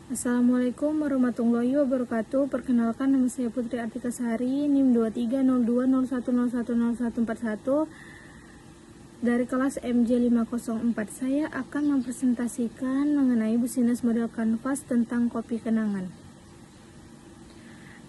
Assalamualaikum warahmatullahi wabarakatuh. Perkenalkan, nama saya Putri Artika Sari, NIM 230201010141 dari kelas MJ504. Saya akan mempresentasikan mengenai business model kanvas tentang kopi kenangan.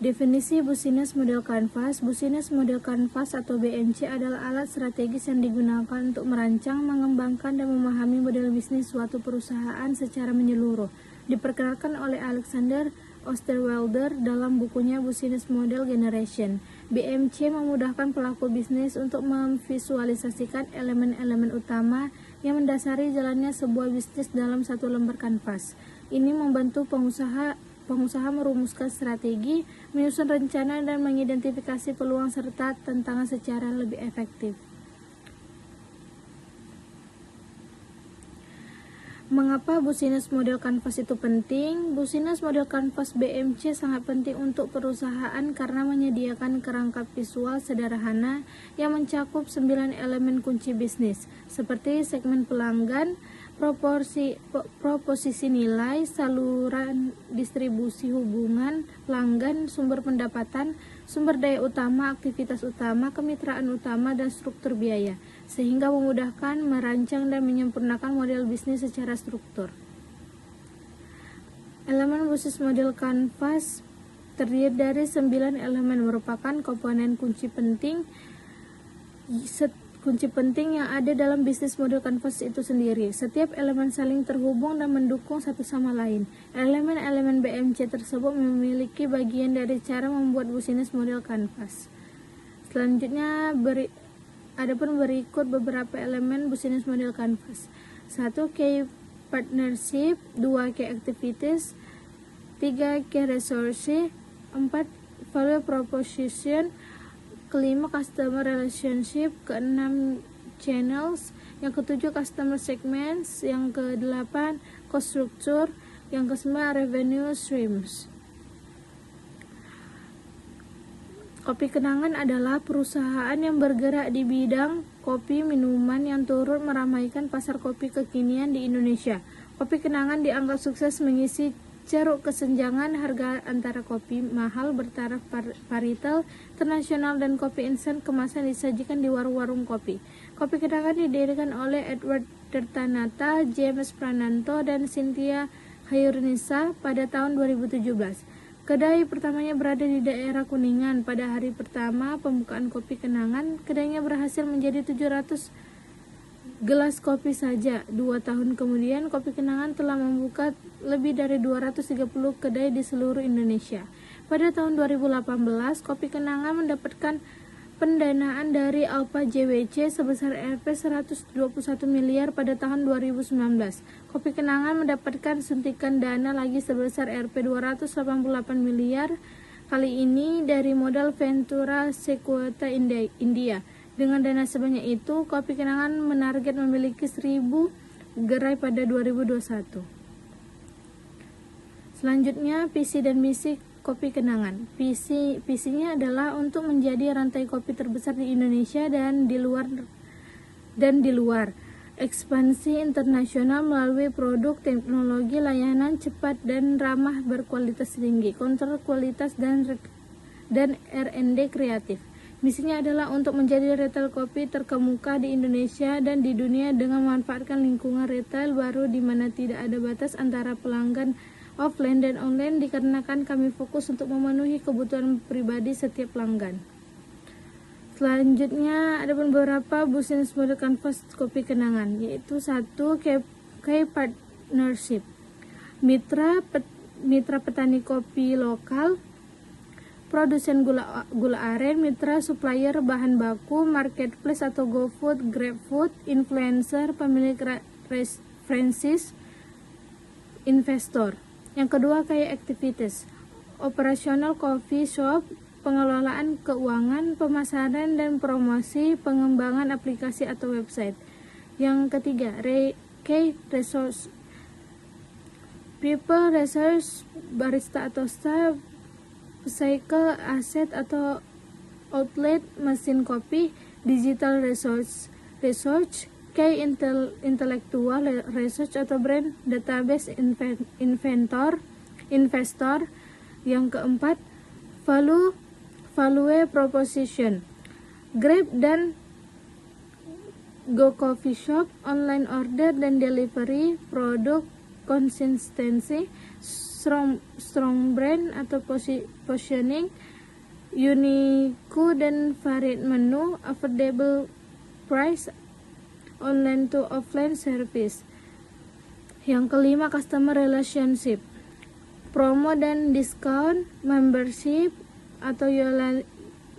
Definisi business model kanvas. Business model kanvas atau BMC adalah alat strategis yang digunakan untuk merancang, mengembangkan, dan memahami model bisnis suatu perusahaan secara menyeluruh. Diperkenalkan oleh Alexander Osterwalder dalam bukunya Business Model Generation. BMC memudahkan pelaku bisnis untuk memvisualisasikan elemen-elemen utama yang mendasari jalannya sebuah bisnis dalam satu lembar kanvas. Ini membantu pengusaha merumuskan strategi, menyusun rencana, dan mengidentifikasi peluang serta tantangan secara lebih efektif. Mengapa business model kanvas itu penting? Business model kanvas BMC sangat penting untuk perusahaan karena menyediakan kerangka visual sederhana yang mencakup 9 elemen kunci bisnis, seperti segmen pelanggan, proposisi nilai, saluran distribusi, hubungan pelanggan, sumber pendapatan, sumber daya utama, aktivitas utama, kemitraan utama, dan struktur biaya, sehingga memudahkan merancang dan menyempurnakan model bisnis secara struktur. Elemen business model kanvas terdiri dari 9 elemen, merupakan komponen kunci penting yang ada dalam bisnis model kanvas itu sendiri. Setiap elemen saling terhubung dan mendukung satu sama lain. Elemen-elemen BMC tersebut memiliki bagian dari cara membuat bisnis model kanvas. Selanjutnya berikut beberapa elemen bisnis model kanvas. 1. Key partnership, 2. Key activities, 3. Key resource, 4. Value proposition, kelima customer relationship, keenam channels, yang ketujuh customer segments, yang kedelapan cost structure, yang kesembilan revenue streams. Kopi Kenangan adalah perusahaan yang bergerak di bidang kopi minuman yang turut meramaikan pasar kopi kekinian di Indonesia. Kopi Kenangan dianggap sukses mengisi ceruk kesenjangan harga antara kopi mahal bertaraf paritel internasional dan kopi instan kemasan disajikan di warung-warung kopi. Kopi Kenangan didirikan oleh Edward Tirtanata, James Prananto, dan Cynthia Hayurnisa pada tahun 2017. Kedai pertamanya berada di daerah Kuningan. Pada hari pertama pembukaan Kopi Kenangan, kedainya berhasil menjadi 700 gelas kopi saja. 2 tahun kemudian, Kopi Kenangan telah membuka lebih dari 230 kedai di seluruh Indonesia. Pada tahun 2018, Kopi Kenangan mendapatkan pendanaan dari Alpha JWC sebesar Rp 121 miliar pada tahun 2019. Kopi Kenangan mendapatkan suntikan dana lagi sebesar Rp 288 miliar, kali ini dari modal Ventura Sequoia India. Dengan dana sebanyak itu, Kopi Kenangan menarget memiliki 1.000 gerai pada 2021. Selanjutnya, visi dan misi Kopi Kenangan. Visinya adalah untuk menjadi rantai kopi terbesar di Indonesia dan di luar. Ekspansi internasional melalui produk, teknologi, layanan cepat dan ramah berkualitas tinggi, kontrol kualitas dan R&D kreatif. Misinya adalah untuk menjadi retail kopi terkemuka di Indonesia dan di dunia dengan memanfaatkan lingkungan retail baru di mana tidak ada batas antara pelanggan offline dan online, dikarenakan kami fokus untuk memenuhi kebutuhan pribadi setiap pelanggan. Selanjutnya ada beberapa business model kanvas Kopi Kenangan, yaitu 1. Key partnership, mitra petani kopi lokal, produsen gula aren, mitra supplier bahan baku, marketplace atau GoFood, GrabFood, influencer, pemilik franchise, investor. Yang kedua, kayak activities, operasional coffee shop, pengelolaan keuangan, pemasaran dan promosi, pengembangan aplikasi atau website. Yang ketiga, key resource, people resource, barista atau staff, cycle aset atau outlet, mesin kopi, digital research, key intellectual research atau brand database inventor, investor. Yang keempat, value proposition. Grab dan Go Coffee Shop, online order dan delivery, produk konsistensi, strong brand atau positioning, unique dan varied menu, affordable price, online to offline service. Yang kelima, customer relationship, promo dan diskon, membership atau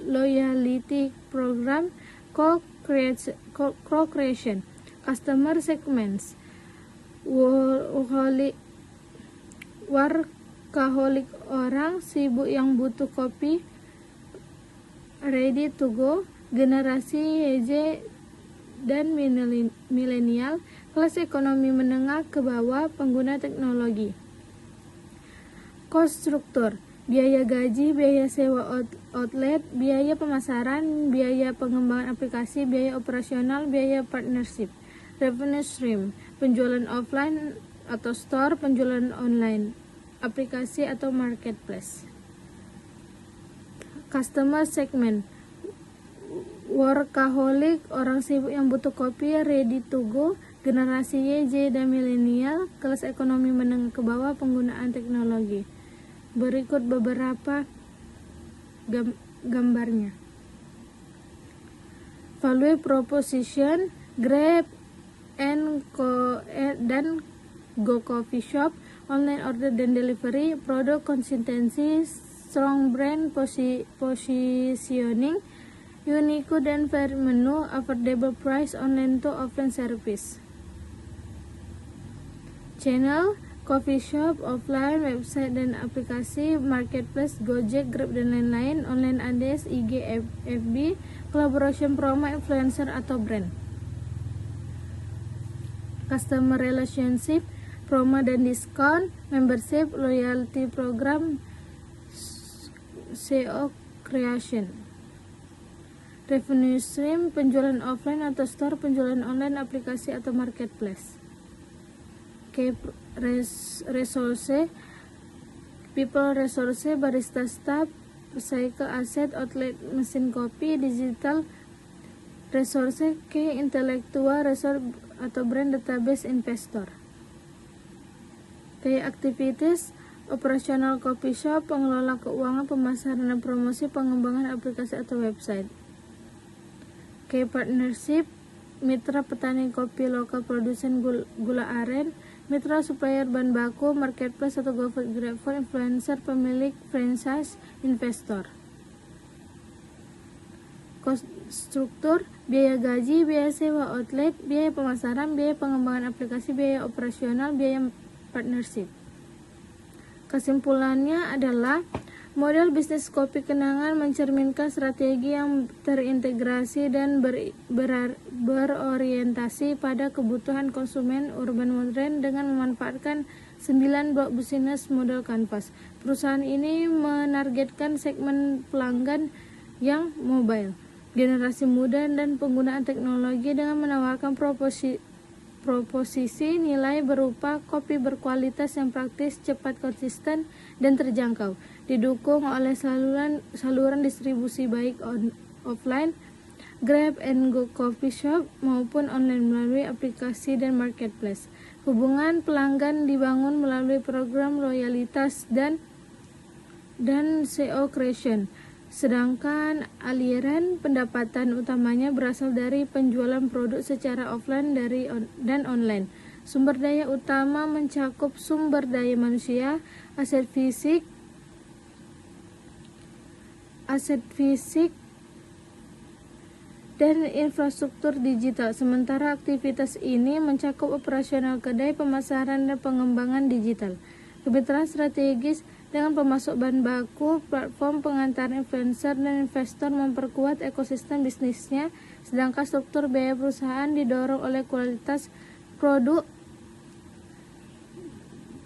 loyalty program, co-creation, customer segments, workaholic, orang sibuk yang butuh kopi, ready to go, generasi YZ dan milenial, kelas ekonomi menengah ke bawah, pengguna teknologi. Cost struktur, biaya gaji, biaya sewa outlet, biaya pemasaran, biaya pengembangan aplikasi, biaya operasional, biaya partnership. Revenue stream, penjualan offline atau store, penjualan online, aplikasi atau marketplace. Customer segment, workaholic, orang sibuk yang butuh kopi, ready to go, generasi Y, Z, dan milenial, kelas ekonomi menengah ke bawah, penggunaan teknologi. Berikut beberapa gambarnya. Value proposition, Grab dan Go Coffee Shop, online order dan delivery, produk konsistensi, strong brand positioning, unique dan varied menu, affordable price, online to offline service. Channel, coffee shop, offline, website dan aplikasi, marketplace, Gojek, Grab dan lain-lain, online ads, IG, FB, collaboration, promo, influencer atau brand. Customer relationship, promo dan diskon, membership, loyalty program, SEO creation. Revenue stream, penjualan offline atau store, penjualan online, aplikasi atau marketplace. Resource, people resource, barista staff, recycle asset, outlet mesin kopi, digital resource, intellectual resource atau brand database, investor. Activities, operasional coffee shop, pengelola keuangan, pemasaran dan promosi, pengembangan aplikasi atau website. Partnership, mitra petani kopi lokal, produsen gula aren, mitra supplier bahan baku, marketplace atau GoFood, GrabFood, influencer, pemilik franchise, investor. Cost struktur, biaya gaji, biaya sewa outlet, biaya pemasaran, biaya pengembangan aplikasi, biaya operasional, biaya partnership. Kesimpulannya adalah model bisnis kopi kenangan mencerminkan strategi yang terintegrasi dan berorientasi pada kebutuhan konsumen urban modern dengan memanfaatkan 9 blok bisnis model kanvas. Perusahaan ini menargetkan segmen pelanggan yang mobile, generasi muda, dan penggunaan teknologi dengan menawarkan proposisi nilai berupa kopi berkualitas yang praktis, cepat, konsisten, dan terjangkau, didukung oleh saluran distribusi baik offline, Grab and Go Coffee Shop, maupun online melalui aplikasi dan marketplace. Hubungan pelanggan dibangun melalui program loyalitas dan SEO creation, sedangkan aliran pendapatan utamanya berasal dari penjualan produk secara offline dan online. Sumber daya utama mencakup sumber daya manusia, aset fisik dan infrastruktur digital. Sementara aktivitas ini mencakup operasional kedai, pemasaran, dan pengembangan digital. Kemitraan strategis dengan pemasok bahan baku, platform pengantar influencer, dan investor memperkuat ekosistem bisnisnya, sedangkan struktur biaya perusahaan didorong oleh kualitas produk,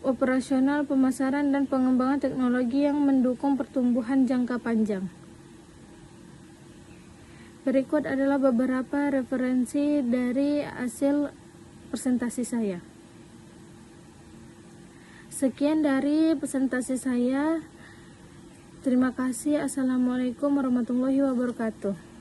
operasional, pemasaran, dan pengembangan teknologi yang mendukung pertumbuhan jangka panjang. Berikut adalah beberapa referensi dari hasil presentasi saya. Sekian dari presentasi saya. Terima kasih. Assalamualaikum warahmatullahi wabarakatuh.